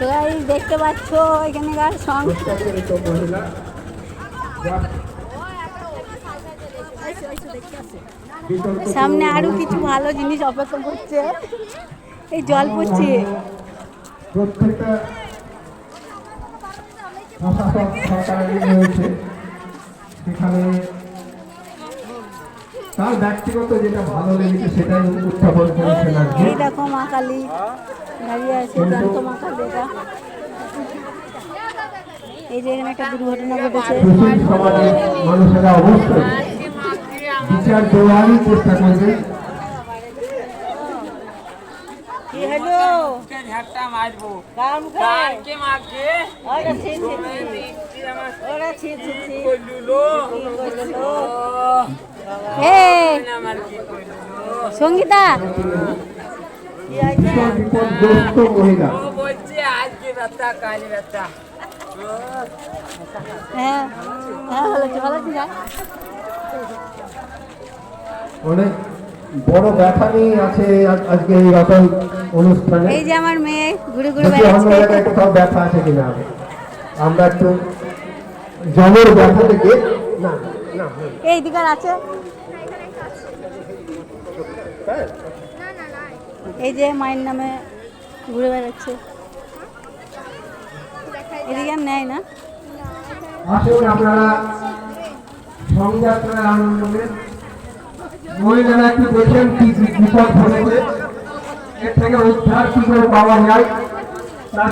সবাই দেখতে পাচ্ছ এখানকার সামনে আরো কিছু ভালো জিনিস অপেক্ষা করছে। এই জল পড়ছে। প্রত্যেকটা প্রশাসক সরকারি রয়েছে সেখানে তার ব্যক্তিগত যেটা ভালো লেগেছে সেটাই উত্থাপন করেছেন আর কি। এই দেখো মা কালী দাঁড়িয়ে আছে, জ্যান্ত মা কালী। এটা এই যে এখানে একটা দুর্ঘটনা ঘটেছে। সমাজের মানুষেরা অবশ্যই বিচার দেওয়ারই চেষ্টা করবে। কি হলো? ঝাঁকটা মারবো কাম খায় কে মাকে ওরা ছি ছি ছি ওরা ছি ছি ছি কইলুলো এই আমার কি কইলুলো সঙ্গীতা কি হয়েছে? বিপদগ্রস্ত মহিলা ও বলছে আজকে ব্যথা কাল ব্যথা হ্যাঁ হ্যাঁ ভালো ঠিক আছে। অনেক বড় ব্যথা নিয়ে আছে আজকে এই রতন অনুষ্ঠানে। এই যে আমার মেয়ে ঘুরে ঘুরে অন্য বেড়াচ্ছে। জায়গায় কোথাও ব্যথা আছে কিনা আমরা একটু জলের ব্যথা থেকে না না এই দিকার আছে। এই যে মায়ের নামে ঘুরে বেড়াচ্ছে। এদিকে আর নেয় না। আসুন আপনারা সংযাত্রার আনন্দ নেন। মহিলারা একটু দেখেন কি বিপদ ঘটেছে, এর থেকে উদ্ধার কি করে পাওয়া যায় তার